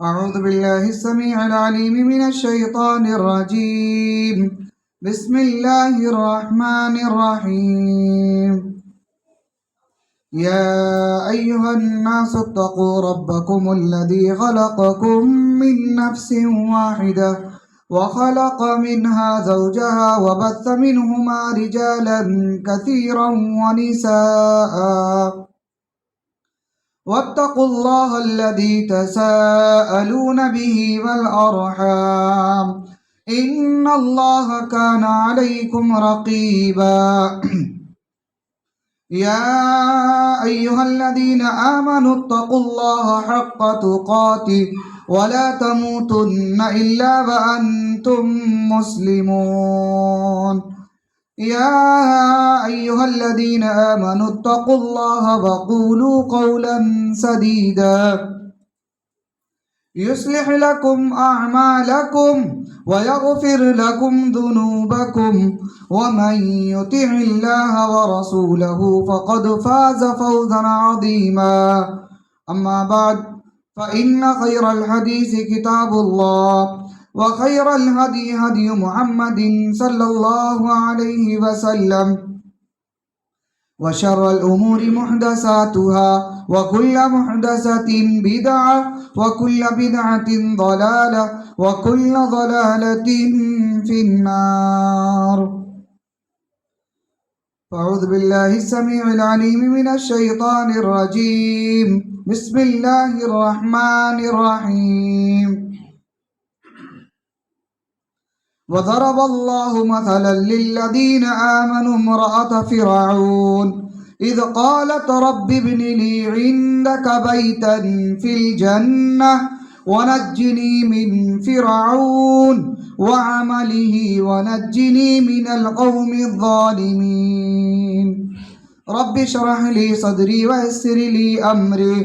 أعوذ بالله السميع العليم من الشيطان الرجيم. بسم الله الرحمن الرحيم. يا أيها الناس اتقوا ربكم الذي خلقكم من نفس واحدة وخلق منها زوجها وبث منهما رجالا كثيرا ونساء واتقوا الله الذي تساءلون به والأرحام إن الله كان عليكم رقيبا. يا أيها الذين آمنوا اتقوا الله حق تقاته ولا تموتن إلا وأنتم مسلمون. يا أيها الذين آمنوا اتقوا الله وقولوا قولا سديدا يصلح لكم أعمالكم ويغفر لكم ذنوبكم ومن يطع الله ورسوله فقد فاز فوزا عظيما. أما بعد فإن خير الحديث كتاب الله وخير الهدي هدي محمد صلى الله عليه وسلم وشر الأمور محدثاتها وكل محدثة بدعة وكل بدعة ضلالة وكل ضلالة في النار. أعوذ بالله السميع العليم من الشيطان الرجيم. بسم الله الرحمن الرحيم. وضرب الله مثلا للذين آمنوا امرأة فرعون إذ قالت رب ابن لي عندك بيتا في الجنة ونجني من فرعون وعمله ونجني من القوم الظالمين. رب اشرح لي صدري ويسر لي أمري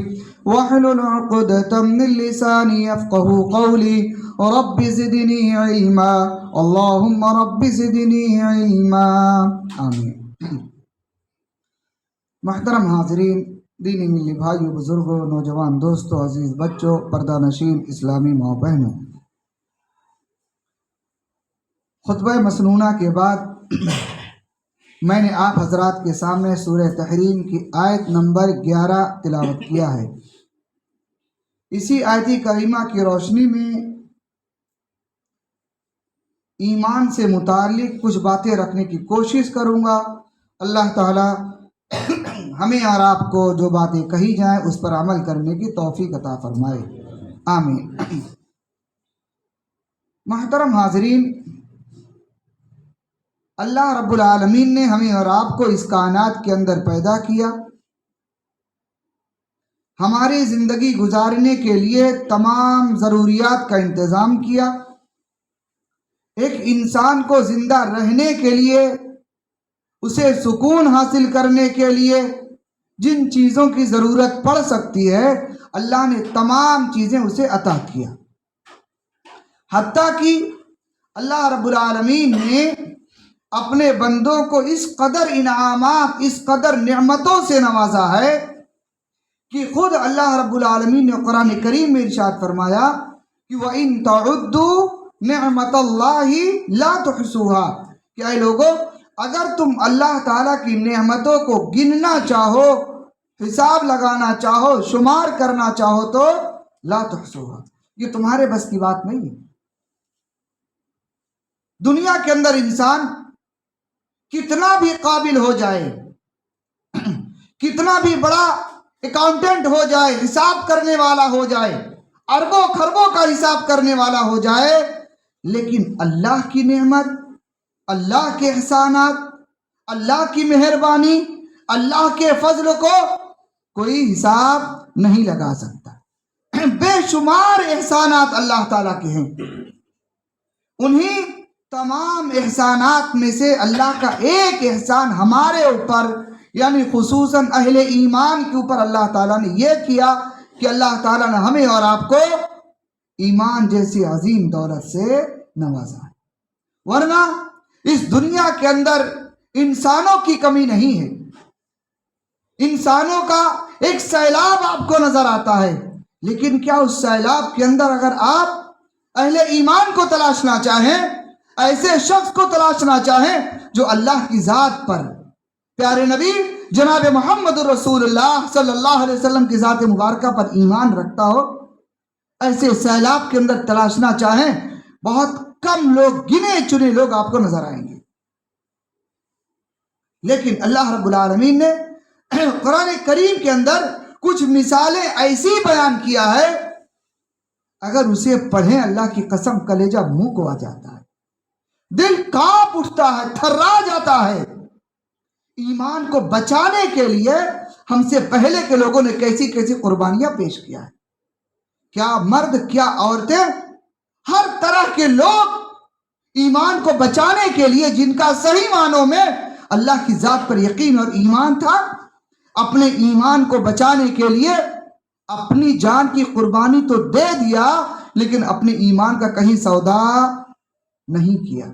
واحلل عقدة من لساني يفقه قولي. رب زدنی علما اللہم رب زدنی علما آمین. محترم حاضرین، دینی ملی بھائیوں، بزرگوں، نوجوان دوستوں، عزیز بچوں، پردہ نشین اسلامی ماں بہنوں، خطبہ مسنونہ کے بعد میں نے آپ حضرات کے سامنے سورہ تحریم کی آیت نمبر 11 تلاوت کیا ہے. اسی آیت کریمہ کی روشنی میں ایمان سے متعلق کچھ باتیں رکھنے کی کوشش کروں گا. اللہ تعالی ہمیں اور آپ کو جو باتیں کہی جائیں اس پر عمل کرنے کی توفیق عطا فرمائے، آمین. محترم حاضرین، اللہ رب العالمین نے ہمیں اور آپ کو اس کائنات کے اندر پیدا کیا. ہماری زندگی گزارنے کے لیے تمام ضروریات کا انتظام کیا. ایک انسان کو زندہ رہنے کے لیے، اسے سکون حاصل کرنے کے لیے جن چیزوں کی ضرورت پڑ سکتی ہے اللہ نے تمام چیزیں اسے عطا کیا. حتیٰ کہ اللہ رب العالمین نے اپنے بندوں کو اس قدر انعامات، اس قدر نعمتوں سے نوازا ہے کہ خود اللہ رب العالمین نے قرآن کریم میں ارشاد فرمایا کہ وَإِن تَعُدُّوا نعمت اللہ لا تحصوها، کہ اے لوگو اگر تم اللہ تعالیٰ کی نعمتوں کو گننا چاہو، حساب لگانا چاہو، شمار کرنا چاہو تو لا تحصوها، یہ تمہارے بس کی بات نہیں ہے. دنیا کے اندر انسان کتنا بھی قابل ہو جائے، کتنا بھی بڑا اکاؤنٹنٹ ہو جائے، حساب کرنے والا ہو جائے، اربوں خربوں کا حساب کرنے والا ہو جائے، لیکن اللہ کی نعمت، اللہ کے احسانات، اللہ کی مہربانی، اللہ کے فضل کو کوئی حساب نہیں لگا سکتا. بے شمار احسانات اللہ تعالیٰ کے ہیں. انہی تمام احسانات میں سے اللہ کا ایک احسان ہمارے اوپر، یعنی خصوصاً اہل ایمان کے اوپر اللہ تعالیٰ نے یہ کیا کہ اللہ تعالیٰ نے ہمیں اور آپ کو ایمان جیسی عظیم دولت سے نوازا ہے. ورنہ اس دنیا کے اندر انسانوں کی کمی نہیں ہے. انسانوں کا ایک سیلاب آپ کو نظر آتا ہے، لیکن کیا اس سیلاب کے اندر اگر آپ اہل ایمان کو تلاشنا چاہیں، ایسے شخص کو تلاشنا چاہیں جو اللہ کی ذات پر، پیارے نبی جناب محمد رسول اللہ صلی اللہ علیہ وسلم کی ذات مبارکہ پر ایمان رکھتا ہو، ایسے سیلاب کے اندر تلاشنا چاہیں، بہت کم لوگ، گنے چنے لوگ آپ کو نظر آئیں گے۔ لیکن اللہ رب العالمین نے قرآن کریم کے اندر کچھ مثالیں ایسی بیان کیا ہے، اگر اسے پڑھیں اللہ کی قسم کلیجہ منہ کو آ جاتا ہے، دل کانپ اٹھتا ہے، تھرا جاتا ہے۔ ایمان کو بچانے کے لیے ہم سے پہلے کے لوگوں نے کیسی کیسی قربانیاں پیش کیا ہے، کیا مرد کیا عورتیں، ہر طرح کے لوگ ایمان کو بچانے کے لیے، جن کا صحیح معنوں میں اللہ کی ذات پر یقین اور ایمان تھا، اپنے ایمان کو بچانے کے لیے اپنی جان کی قربانی تو دے دیا، لیکن اپنے ایمان کا کہیں سودا نہیں کیا۔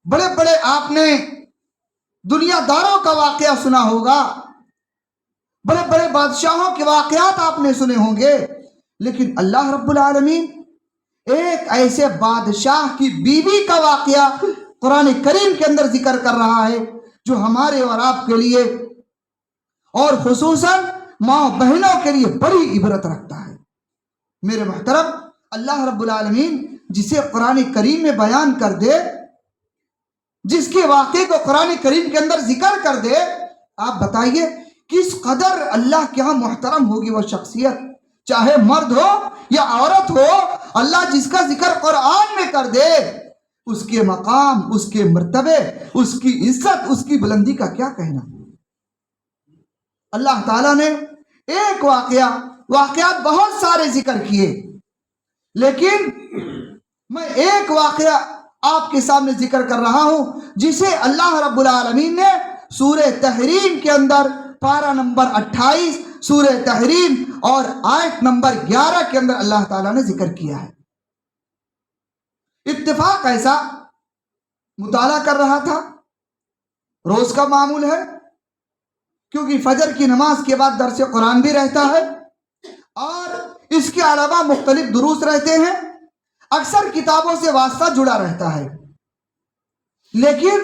بڑے بڑے آپ نے دنیا داروں کا واقعہ سنا ہوگا، بڑے بڑے بادشاہوں کے واقعات آپ نے سنے ہوں گے، لیکن اللہ رب العالمین ایک ایسے بادشاہ کی بیوی کا واقعہ قرآن کریم کے اندر ذکر کر رہا ہے، جو ہمارے اور آپ کے لیے اور خصوصاً ماں بہنوں کے لیے بڑی عبرت رکھتا ہے۔ میرے محترم، اللہ رب العالمین جسے قرآن کریم میں بیان کر دے، جس کے واقعے کو قرآن کریم کے اندر ذکر کر دے، آپ بتائیے کس قدر اللہ کے ہاں محترم ہوگی وہ شخصیت، چاہے مرد ہو یا عورت ہو۔ اللہ جس کا ذکر قرآن میں کر دے، اس کے مقام، اس کے مرتبے، اس کی عزت، اس کی بلندی کا کیا کہنا۔ اللہ تعالیٰ نے ایک واقعات بہت سارے ذکر کیے، لیکن میں ایک واقعہ آپ کے سامنے ذکر کر رہا ہوں، جسے اللہ رب العالمین نے سورہ تحریم کے اندر پارہ نمبر 28 سورہ تحریم اور آیت نمبر 11 کے اندر اللہ تعالیٰ نے ذکر کیا ہے۔ اتفاق ایسا، مطالعہ کر رہا تھا، روز کا معمول ہے، کیونکہ فجر کی نماز کے بعد درس قرآن بھی رہتا ہے، اور اس کے علاوہ مختلف دروس رہتے ہیں، اکثر کتابوں سے واسطہ جڑا رہتا ہے۔ لیکن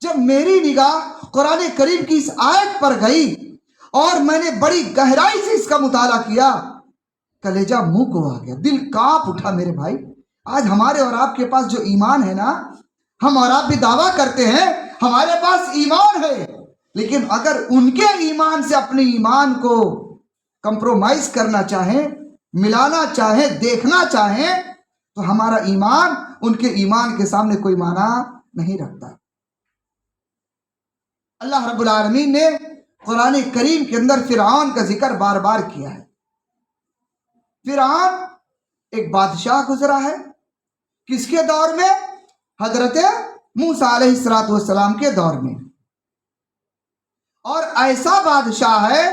جب میری نگاہ قرآن کریم کی اس آیت پر گئی اور میں نے بڑی گہرائی سے اس کا مطالعہ کیا، کلیجہ منہ کو آ گیا، دل کانپ اٹھا۔ میرے بھائی، آج ہمارے اور آپ کے پاس جو ایمان ہے نا، ہم اور آپ بھی دعویٰ کرتے ہیں ہمارے پاس ایمان ہے، لیکن اگر ان کے ایمان سے اپنے ایمان کو کمپرومائز کرنا چاہیں، ملانا چاہیں، دیکھنا چاہیں، تو ہمارا ایمان ان کے ایمان کے سامنے کوئی معنی نہیں رکھتا۔ اللہ رب العالمین نے قرآن کریم کے اندر فرعون کا ذکر بار بار کیا ہے۔ فرعون ایک بادشاہ گزرا ہے، کس کے دور میں؟ حضرت موسیٰ علیہ السلام کے دور میں، اور ایسا بادشاہ ہے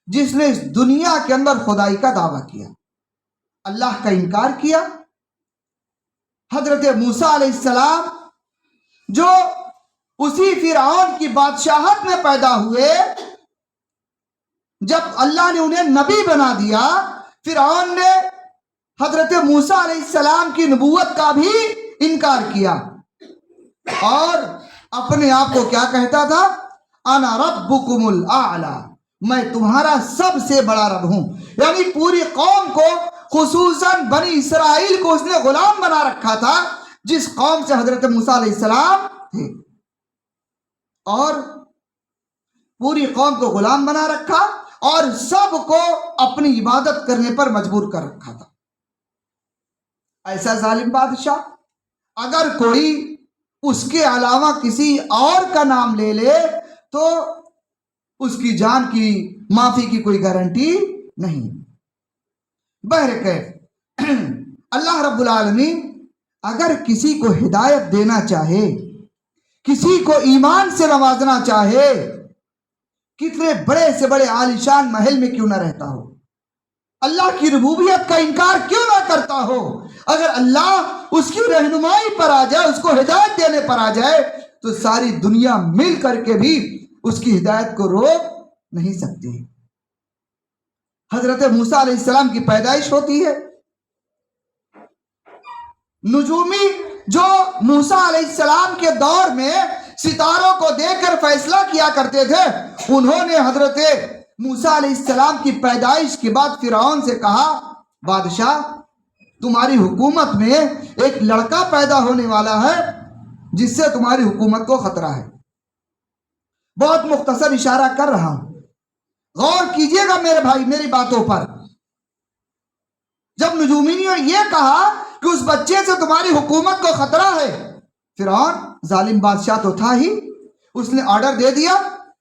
جس نے اس دنیا کے اندر خدائی کا دعویٰ کیا، اللہ کا انکار کیا۔ حضرت موسیٰ علیہ السلام جو اسی فرعون کی بادشاہت میں پیدا ہوئے، جب اللہ نے انہیں نبی بنا دیا، فرعون نے حضرت موسیٰ علیہ السلام کی نبوت کا بھی انکار کیا، اور اپنے آپ کو کیا کہتا تھا؟ انا ربکم الاعلی، میں تمہارا سب سے بڑا رب ہوں۔ یعنی پوری قوم کو، خصوصاً بنی اسرائیل کو اس نے غلام بنا رکھا تھا، جس قوم سے حضرت موسیٰ علیہ السلام تھے، اور پوری قوم کو غلام بنا رکھا اور سب کو اپنی عبادت کرنے پر مجبور کر رکھا تھا۔ ایسا ظالم بادشاہ اگر کوئی اس کے علاوہ کسی اور کا نام لے لے تو اس کی جان کی معافی کی کوئی گارنٹی نہیں۔ بہرکیف اللہ رب العالمین اگر کسی کو ہدایت دینا چاہے، کسی کو ایمان سے نوازنا چاہے، کتنے بڑے سے بڑے عالیشان محل میں کیوں نہ رہتا ہو، اللہ کی ربوبیت کا انکار کیوں نہ کرتا ہو، اگر اللہ اس کی رہنمائی پر آ جائے، اس کو ہدایت دینے پر آ جائے، تو ساری دنیا مل کر کے بھی اس کی ہدایت کو روک نہیں سکتی۔ حضرت موسیٰ علیہ السلام کی پیدائش ہوتی ہے. نجومی جو موسیٰ علیہ السلام کے دور میں ستاروں کو دیکھ کر فیصلہ کیا کرتے تھے، انہوں نے حضرت موسیٰ علیہ السلام کی پیدائش کے بعد فرعون سے کہا، بادشاہ تمہاری حکومت میں ایک لڑکا پیدا ہونے والا ہے جس سے تمہاری حکومت کو خطرہ ہے. بہت مختصر اشارہ کر رہا ہوں، غور کیجئے گا میرے بھائی میری باتوں پر. جب نجومی نے یہ کہا کہ اس بچے سے تمہاری حکومت کو خطرہ ہے، فرعون ظالم بادشاہ تو تھا ہی، اس نے آرڈر دے دیا،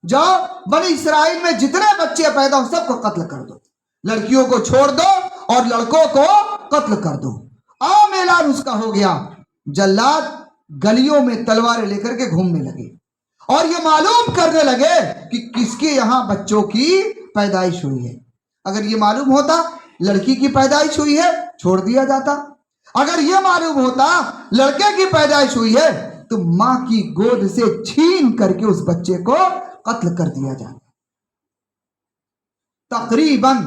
جاؤ بنی اسرائیل میں جتنے بچے پیدا ہو سب کو قتل کر دو، لڑکیوں کو چھوڑ دو اور لڑکوں کو قتل کر دو. عام اعلان اس کا ہو گیا. جلاد گلیوں میں تلواریں لے کر کے گھومنے لگے اور یہ معلوم کرنے لگے کہ کس کے یہاں بچوں کی پیدائش ہوئی ہے. اگر یہ معلوم ہوتا لڑکی کی پیدائش ہوئی ہے چھوڑ دیا جاتا، اگر یہ معلوم ہوتا لڑکے کی پیدائش ہوئی ہے تو ماں کی گود سے چھین کر کے اس بچے کو قتل کر دیا جاتا. تقریباً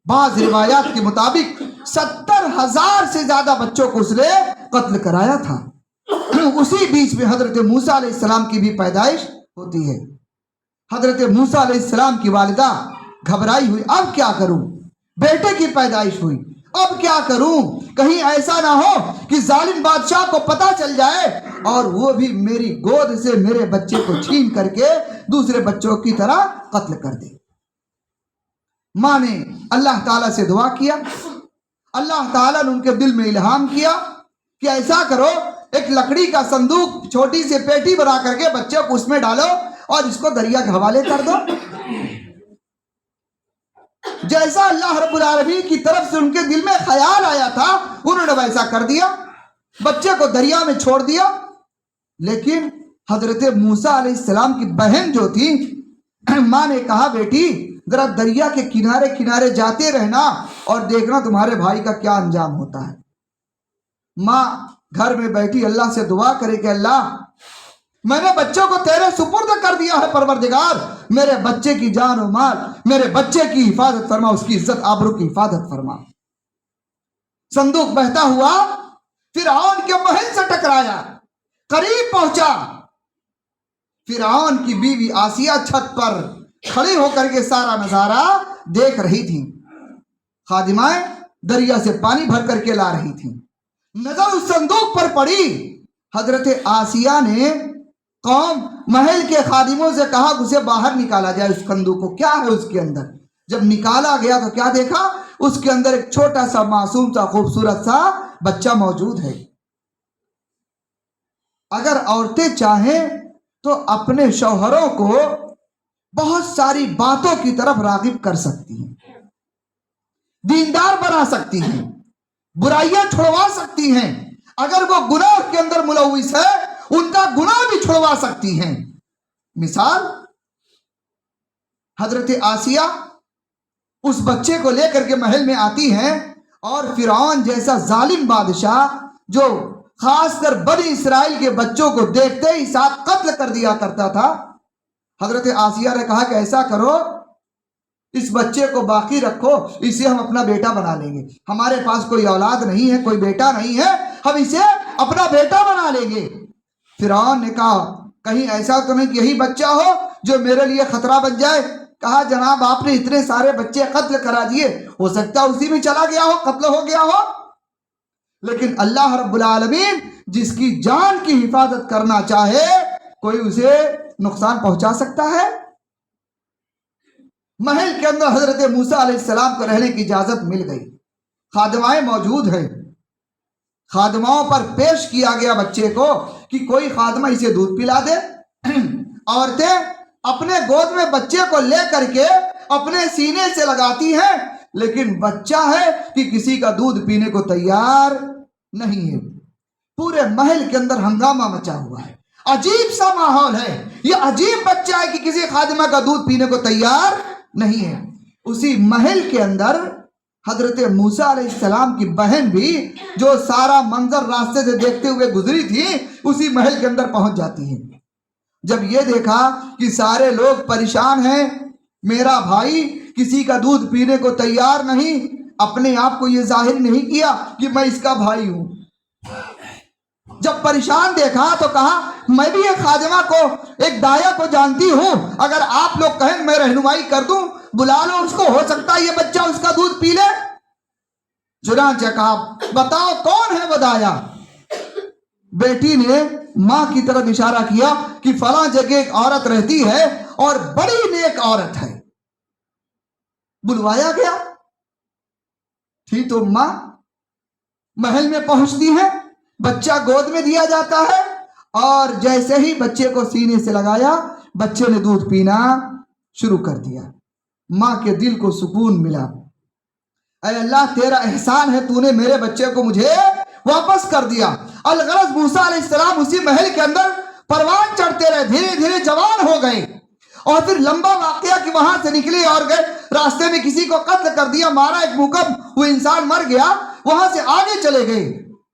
بعض روایات کے مطابق 70,000 سے زیادہ بچوں کو اس نے قتل کرایا تھا. اسی بیچ میں حضرت موسیٰ علیہ السلام کی بھی پیدائش ہوتی ہے. حضرت موسیٰ علیہ السلام کی والدہ گھبرائی ہوئی، اب کیا کروں؟ بیٹے کی پیدائش ہوئی، اب کیا کروں؟ کہیں ایسا نہ ہو کہ ظالم بادشاہ کو پتا چل جائے اور وہ بھی میری گود سے میرے بچے کو چھین کر کے دوسرے بچوں کی طرح قتل کر دے. ماں نے اللہ تعالیٰ سے دعا کیا، اللہ تعالیٰ نے ان کے دل میں الہام کیا کہ ایسا کرو، ایک لکڑی کا صندوق چھوٹی سی پیٹی بنا کر کے بچے کو اس میں ڈالو اور اس کو دریا کے حوالے کر دو. جیسا اللہ رب العالمین کی طرف سے ان کے دل میں خیال آیا تھا انہوں نے ویسا کر دیا، بچے کو دریا میں چھوڑ دیا. لیکن حضرت موسیٰ علیہ السلام کی بہن جو تھی، ماں نے کہا بیٹی ذرا دریا کے کنارے کنارے جاتے رہنا اور دیکھنا تمہارے بھائی کا کیا انجام ہوتا ہے. ماں گھر میں بیٹھی اللہ سے دعا کرے کہ اللہ میں نے بچوں کو تیرے سپرد کر دیا ہے، پروردگار میرے بچے کی جان و مال، میرے بچے کی حفاظت فرما، اس کی عزت آبرو کی حفاظت فرما. صندوق بہتا ہوا فرعون کے محل سے ٹکرایا، قریب پہنچا. فرعون کی بیوی آسیہ چھت پر کھڑی ہو کر کے سارا نظارہ دیکھ رہی تھی. خادمائیں دریا سے پانی بھر کر کے لا رہی تھیں. نظر اس صندوق پر پڑی. حضرت آسیہ نے قوم محل کے خادموں سے کہا کہ اسے باہر نکالا جائے، اس صندوق کو کیا ہے اس کے اندر. جب نکالا گیا تو کیا دیکھا؟ اس کے اندر ایک چھوٹا سا معصوم سا خوبصورت سا بچہ موجود ہے. اگر عورتیں چاہیں تو اپنے شوہروں کو بہت ساری باتوں کی طرف راغب کر سکتی ہیں، دیندار بنا سکتی ہیں، برائیاں چھڑوا سکتی ہیں. اگر وہ گناہ کے اندر ملوث ہے ان کا گناہ بھی چھڑوا سکتی ہیں. مثال حضرت آسیہ اس بچے کو لے کر کے محل میں آتی ہیں اور فرعون جیسا ظالم بادشاہ جو خاص کر بنی اسرائیل کے بچوں کو دیکھتے ہی ساتھ قتل کر دیا کرتا تھا، حضرت آسیہ نے کہا کہ ایسا کرو اس بچے کو باقی رکھو، اسے ہم اپنا بیٹا بنا لیں گے. ہمارے پاس کوئی اولاد نہیں ہے، کوئی بیٹا نہیں ہے، ہم اسے اپنا بیٹا بنا لیں گے. فرعون نے کہا کہیں ایسا تو نہیں کہ یہی بچہ ہو جو میرے لیے خطرہ بن جائے. کہا جناب آپ نے اتنے سارے بچے قتل کرا دیے، ہو سکتا ہے اسی میں چلا گیا ہو، قتل ہو گیا ہو. لیکن اللہ رب العالمین جس کی جان کی حفاظت کرنا چاہے کوئی اسے نقصان پہنچا سکتا ہے؟ محل کے اندر حضرت موسیٰ علیہ السلام کو رہنے کی اجازت مل گئی. خادمائیں موجود ہیں، خادماؤں پر پیش کیا گیا بچے کو کہ کوئی خادمہ اسے دودھ پلا دے. عورتیں اپنے گود میں بچے کو لے کر کے اپنے سینے سے لگاتی ہیں، لیکن بچہ ہے کہ کسی کا دودھ پینے کو تیار نہیں ہے. پورے محل کے اندر ہنگامہ مچا ہوا ہے، عجیب سا ماحول ہے. یہ عجیب بچہ ہے کہ کسی خادمہ کا دودھ پینے کو تیار نہیں ہے. اسی محل کے اندر حضرت موسیٰ علیہ السلام کی بہن بھی جو سارا منظر راستے سے دیکھتے ہوئے گزری تھی اسی محل کے اندر پہنچ جاتی ہے. جب یہ دیکھا کہ سارے لوگ پریشان ہیں، میرا بھائی کسی کا دودھ پینے کو تیار نہیں، اپنے آپ کو یہ ظاہر نہیں کیا کہ میں اس کا بھائی ہوں۔ جب پریشان دیکھا تو کہا میں بھی ایک خادمہ کو، ایک دایا کو جانتی ہوں، اگر آپ لوگ کہیں میں رہنمائی کر دوں، بلا لو اس کو، ہو سکتا ہے یہ بچہ اس کا دودھ پی لے۔ چنانچہ کہا بتاؤ کون ہے وہ دایا؟ بیٹی نے ماں کی طرف اشارہ کیا کہ فلاں جگہ ایک عورت رہتی ہے اور بڑی نیک عورت ہے۔ بلوایا گیا، تھی تو ماں محل میں پہنچتی ہے، بچہ گود میں دیا جاتا ہے، اور جیسے ہی بچے کو سینے سے لگایا بچے نے دودھ پینا شروع کر دیا۔ ماں کے دل کو سکون ملا۔ اے اللہ تیرا احسان ہے، تو نے میرے بچے کو مجھے واپس کر دیا۔ الغرض موسیٰ علیہ السلام اسی محل کے اندر پروان چڑھتے رہے، دھیرے دھیرے جوان ہو گئے، اور پھر لمبا واقعہ کہ وہاں سے نکلے اور گئے، راستے میں کسی کو قتل کر دیا، مارا، ایک مکب وہ انسان مر گیا، وہاں سے آگے چلے گئے۔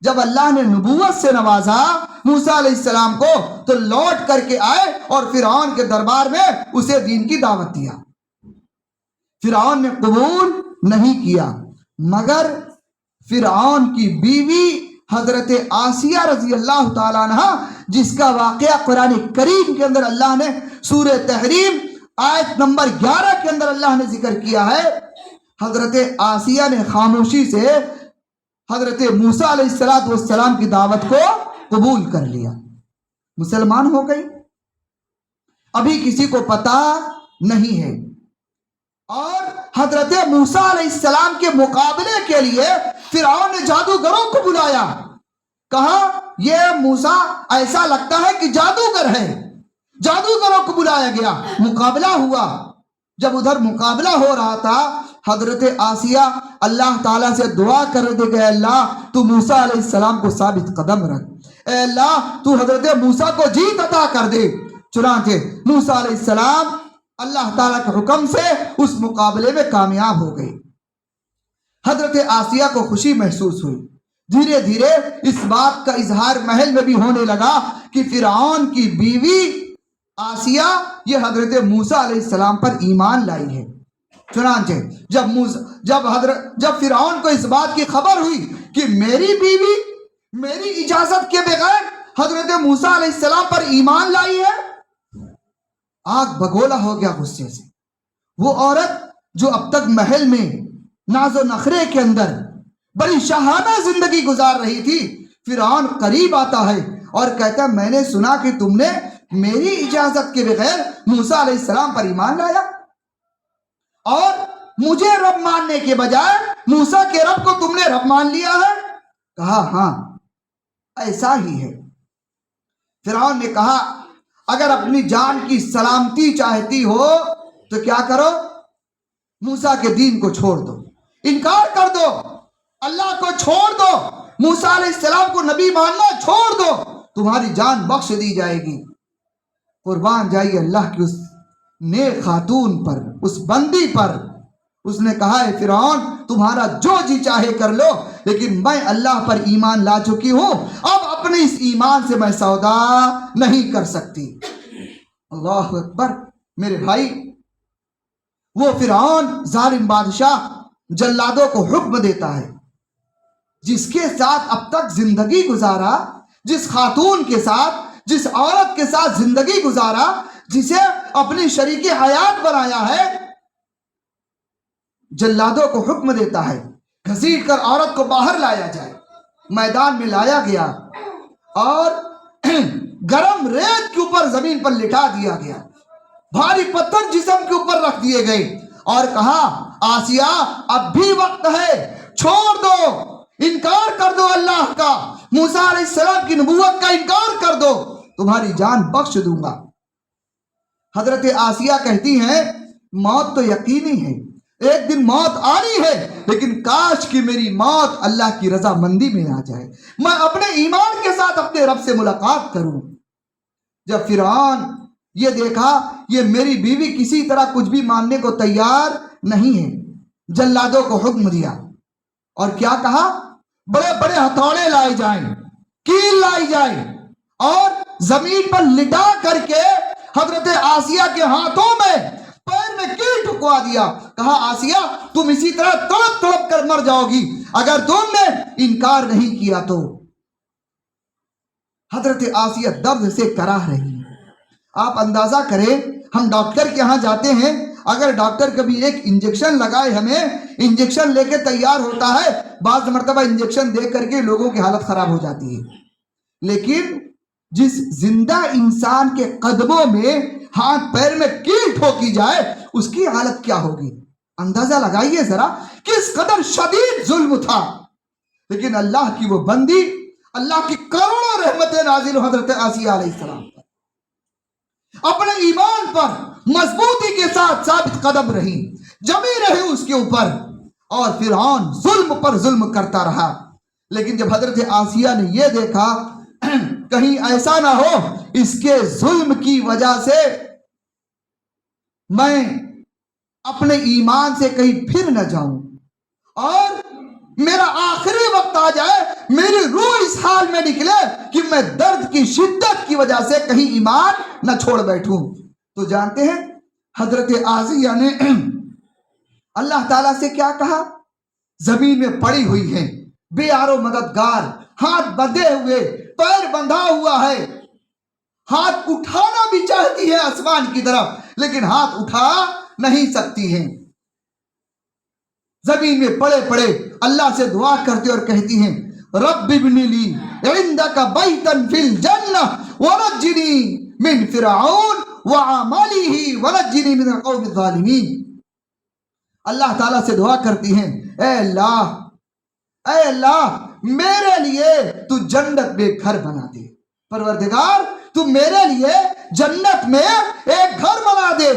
جب اللہ نے نبوت سے نوازا موسیٰ علیہ السلام کو تو لوٹ کر کے آئے اور فرعون کے دربار میں اسے دین کی دعوت دیا۔ فرعون نے قبول نہیں کیا، مگر فرعون کی بیوی حضرت آسیہ رضی اللہ تعالیٰ عنہ، جس کا واقعہ قرآن کریم کے اندر اللہ نے سورہ تحریم آیت نمبر 11 کے اندر اللہ نے ذکر کیا ہے، حضرت آسیہ نے خاموشی سے حضرت موسیٰ علیہ السلام کی دعوت کو قبول کر لیا، مسلمان ہو گئی۔ ابھی کسی کو پتا نہیں ہے، اور حضرت موسیٰ علیہ السلام کے مقابلے کے لیے فرعون نے جادوگروں کو بلایا، کہا یہ موسیٰ ایسا لگتا ہے کہ جادوگر ہے۔ جادوگروں کو بلایا گیا، مقابلہ ہوا۔ جب ادھر مقابلہ ہو رہا تھا، حضرت آسیہ اللہ تعالیٰ سے دعا کر دے کہ اے اللہ تو موسیٰ علیہ السلام کو ثابت قدم رکھ، اے اللہ تو حضرت موسیٰ کو جیت عطا کر دے۔ چنانچہ موسیٰ علیہ السلام اللہ تعالیٰ کے حکم سے اس مقابلے میں کامیاب ہو گئے۔ حضرت آسیہ کو خوشی محسوس ہوئی، دھیرے دھیرے اس بات کا اظہار محل میں بھی ہونے لگا کہ فرعون کی بیوی آسیہ یہ حضرت موسیٰ علیہ السلام پر ایمان لائی ہے۔ چنانچہ جب فرعون کو اس بات کی خبر ہوئی کہ میری بیوی میری اجازت کے بغیر حضرت موسیٰ علیہ السلام پر ایمان لائی ہے، آگ بگولا ہو گیا غصے سے۔ وہ عورت جو اب تک محل میں ناز و نخرے کے اندر بڑی شاہانہ زندگی گزار رہی تھی، فرعون قریب آتا ہے اور کہتا ہے میں نے سنا کہ تم نے میری اجازت کے بغیر موسیٰ علیہ السلام پر ایمان لایا، اور مجھے رب ماننے کے بجائے موسیٰ کے رب کو تم نے رب مان لیا ہے۔ کہا ہاں ایسا ہی ہے۔ فرعون نے کہا اگر اپنی جان کی سلامتی چاہتی ہو تو کیا کرو، موسیٰ کے دین کو چھوڑ دو، انکار کر دو، اللہ کو چھوڑ دو، موسیٰ علیہ السلام کو نبی ماننا چھوڑ دو، تمہاری جان بخش دی جائے گی۔ قربان جائیے اللہ کی اس نیک خاتون پر، اس بندی پر۔ اس نے کہا ہے فرعون تمہارا جو جی چاہے کر لو، لیکن میں اللہ پر ایمان لا چکی ہوں، اب اپنے اس ایمان سے میں سودا نہیں کر سکتی۔ اللہ اکبر۔ میرے بھائی، وہ فرعون ظالم بادشاہ جلادوں کو حکم دیتا ہے، جس کے ساتھ اب تک زندگی گزارا، جس خاتون کے ساتھ، جس عورت کے ساتھ زندگی گزارا، جسے اپنی شریک حیات بنایا ہے، جلادوں کو حکم دیتا ہے گھسیٹ کر عورت کو باہر لایا جائے۔ میدان میں لایا گیا اور گرم ریت کے اوپر زمین پر لٹا دیا گیا، بھاری پتھر جسم کے اوپر رکھ دیے گئے، اور کہا آسیہ اب بھی وقت ہے، چھوڑ دو، انکار کر دو اللہ کا، موسیٰ علیہ السلام کی نبوت کا انکار کر دو، تمہاری جان بخش دوں گا۔ حضرت آسیہ کہتی ہیں موت تو یقینی ہے، ایک دن موت آنی ہے، لیکن کاش کہ میری موت اللہ کی رضا مندی میں آ جائے، میں اپنے ایمان کے ساتھ اپنے رب سے ملاقات کروں۔ جب فرعون یہ دیکھا یہ میری بیوی کسی طرح کچھ بھی ماننے کو تیار نہیں ہے، جلادوں کو حکم دیا، اور کیا کہا بڑے بڑے ہتھوڑے لائے جائیں، کیل لائی جائیں، اور زمین پر لٹا کر کے حضرت آسیہ کے ہاتھوں میں پیر میں میں کیل ٹھکوا دیا. کہا آسیہ تم اسی طرح تڑپ تڑپ کر مر جاؤ گی اگر تم نے انکار نہیں کیا تو. حضرت آسیہ درد سے کراہ رہی. آپ اندازہ کریں ہم ڈاکٹر کے ہاں جاتے ہیں, اگر ڈاکٹر کبھی ایک انجیکشن لگائے, ہمیں انجیکشن لے کے تیار ہوتا ہے, بعض مرتبہ انجیکشن دے کر کے لوگوں کی حالت خراب ہو جاتی ہے. لیکن جس زندہ انسان کے قدموں میں ہاتھ پیر میں کیل ٹھوکی جائے اس کی حالت کیا ہوگی؟ اندازہ لگائیے ذرا کس قدر شدید ظلم تھا. لیکن اللہ کی وہ بندی, اللہ کی کروڑوں رحمتیں نازل حضرت آسیہ علیہ السلام پر, اپنے ایمان پر مضبوطی کے ساتھ ثابت قدم رہی, جمی رہی اس کے اوپر, اور فرعون ظلم پر ظلم کرتا رہا. لیکن جب حضرت آسیہ نے یہ دیکھا کہیں ایسا نہ ہو اس کے ظلم کی وجہ سے میں اپنے ایمان سے کہیں پھر نہ جاؤں اور میرا آخری وقت آ جائے, میری روح اس حال میں نکلے کہ میں درد کی شدت کی وجہ سے کہیں ایمان نہ چھوڑ بیٹھوں. تو جانتے ہیں حضرت آسیہ نے اللہ تعالیٰ سے کیا کہا؟ زمین میں پڑی ہوئی ہے, بے آرو مددگار, ہاتھ بندھے ہوئے, پیر بندھا ہوا ہے, ہاتھ اٹھانا بھی چاہتی ہے آسمان کی طرف لیکن ہاتھ اٹھا نہیں سکتی ہیں. زمین میں پڑے پڑے اللہ سے دعا کرتے اور کہتی ہیں رب ابن لی عندک بیتا فی الجنہ ونجنی من فرعون وعملہ ونجنی من القوم الظالمین. اللہ تعالیٰ سے دعا کرتی ہیں اے اللہ میرے لیے تو جنت میں گھر بنا دے, پروردگار تو میرے لیے جنت میں ایک گھر بنا دے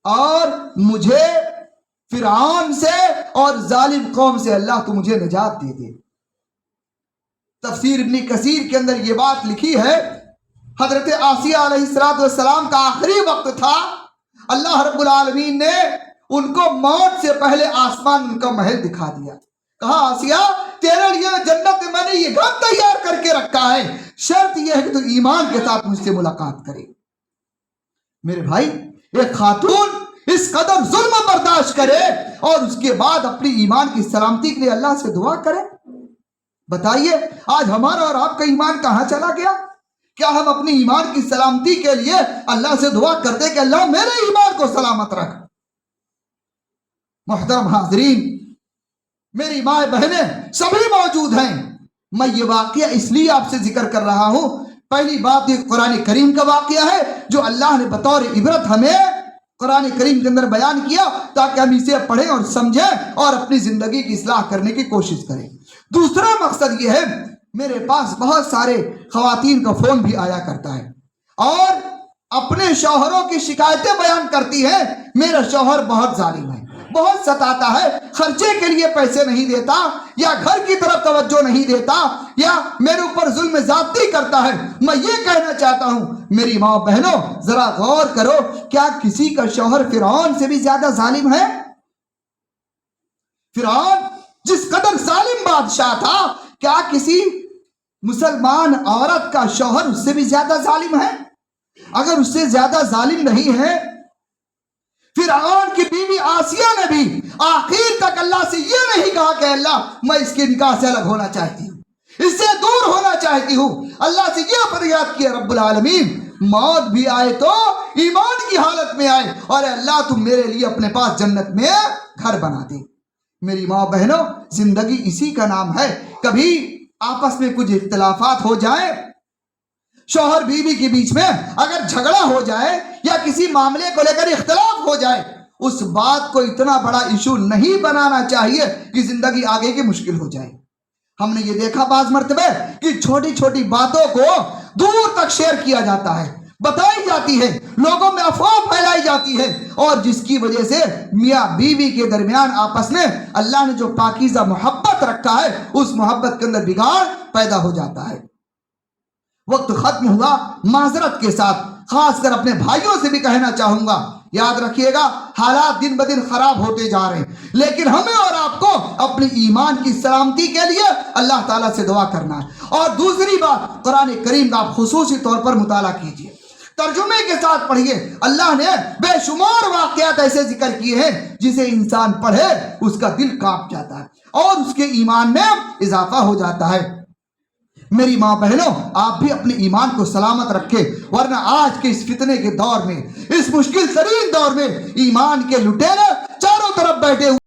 اور مجھے فرعون سے اور ظالم قوم سے اللہ تو مجھے نجات دے دے. تفسیر ابن کثیر کے اندر یہ بات لکھی ہے حضرت آسیہ علیہ السلام کا آخری وقت تھا, اللہ رب العالمین نے ان کو موت سے پہلے آسمان ان کا محل دکھا دیا. کہا آسیہ تیرے لیے جنت میں نے یہ گھر تیار کر کے رکھا ہے, شرط یہ ہے کہ تو ایمان کے ساتھ مجھ سے ملاقات کرے. میرے بھائی ایک خاتون اس قدر ظلم برداشت کرے اور اس کے بعد اپنی ایمان کی سلامتی کے لیے اللہ سے دعا کرے. بتائیے آج ہمارا اور آپ کا ایمان کہاں چلا گیا؟ کیا ہم اپنی ایمان کی سلامتی کے لیے اللہ سے دعا کرتے کہ اللہ میرے ایمان کو سلامت رکھ؟ محترم حاضرین, میری ماں بہنیں سبھی موجود ہیں. میں یہ واقعہ اس لیے آپ سے ذکر کر رہا ہوں, پہلی بات یہ قرآن کریم کا واقعہ ہے جو اللہ نے بطور عبرت ہمیں قرآن کریم کے اندر بیان کیا تاکہ ہم اسے پڑھیں اور سمجھیں اور اپنی زندگی کی اصلاح کرنے کی کوشش کریں. دوسرا مقصد یہ ہے, میرے پاس بہت سارے خواتین کا فون بھی آیا کرتا ہے اور اپنے شوہروں کی شکایتیں بیان کرتی ہیں, میرا شوہر بہت ظالم ہے, بہت ستاتا ہے, خرچے کے لیے پیسے نہیں دیتا, یا گھر کی طرف توجہ نہیں دیتا, یا میرے اوپر ظلم زیادتی کرتا ہے. میں یہ کہنا چاہتا ہوں میری ماں بہنوں ذرا غور کرو, کیا کسی کا شوہر فرعون سے بھی زیادہ ظالم ہے؟ فرعون جس قدر ظالم بادشاہ تھا, کیا کسی مسلمان عورت کا شوہر اس سے بھی زیادہ ظالم ہے؟ اگر اس سے زیادہ ظالم نہیں ہے, فرعون کی بیوی آسیہ نے بھی آخر تک اللہ سے یہ نہیں کہا کہ اللہ میں اس کے نکاح سے الگ ہونا چاہتی ہوں, اس سے دور ہونا چاہتی ہوں. اللہ سے یہ فریاد کیا رب العالمین موت بھی آئے تو ایمان کی حالت میں آئے, اور اللہ تم میرے لیے اپنے پاس جنت میں گھر بنا دے. میری ماں بہنوں زندگی اسی کا نام ہے. کبھی آپس میں کچھ اختلافات ہو جائیں, شوہر بیوی کے بیچ میں اگر جھگڑا ہو جائے یا کسی معاملے کو لے کر اختلاف ہو جائے, اس بات کو اتنا بڑا ایشو نہیں بنانا چاہیے کہ زندگی آگے کی مشکل ہو جائے. ہم نے یہ دیکھا بعض مرتبہ کہ چھوٹی چھوٹی باتوں کو دور تک شیئر کیا جاتا ہے, بتائی جاتی ہے, لوگوں میں افواہ پھیلائی جاتی ہے, اور جس کی وجہ سے میاں بیوی کے درمیان آپس میں اللہ نے جو پاکیزہ محبت رکھا ہے اس محبت کے اندر بگاڑ پیدا ہو جاتا ہے. وقت ختم ہوا, معذرت کے ساتھ خاص کر اپنے بھائیوں سے بھی کہنا چاہوں گا, یاد رکھیے گا حالات دن بدن خراب ہوتے جا رہے ہیں, لیکن ہمیں اور آپ کو اپنی ایمان کی سلامتی کے لیے اللہ تعالیٰ سے دعا کرنا ہے. اور دوسری بات, قرآن کریم کا آپ خصوصی طور پر مطالعہ کیجیے. ترجمے کے ساتھ پڑھیے. اللہ نے بے شمار واقعات ایسے ذکر کیے ہیں جسے انسان پڑھے اس کا دل کانپ جاتا ہے اور اس کے ایمان میں اضافہ ہو جاتا ہے. میری ماں بہنوں، آپ بھی اپنے ایمان کو سلامت رکھے، ورنہ آج کے اس فتنے کے دور میں، اس مشکل ترین دور میں ایمان کے لٹیرے چاروں طرف بیٹھے ہوئے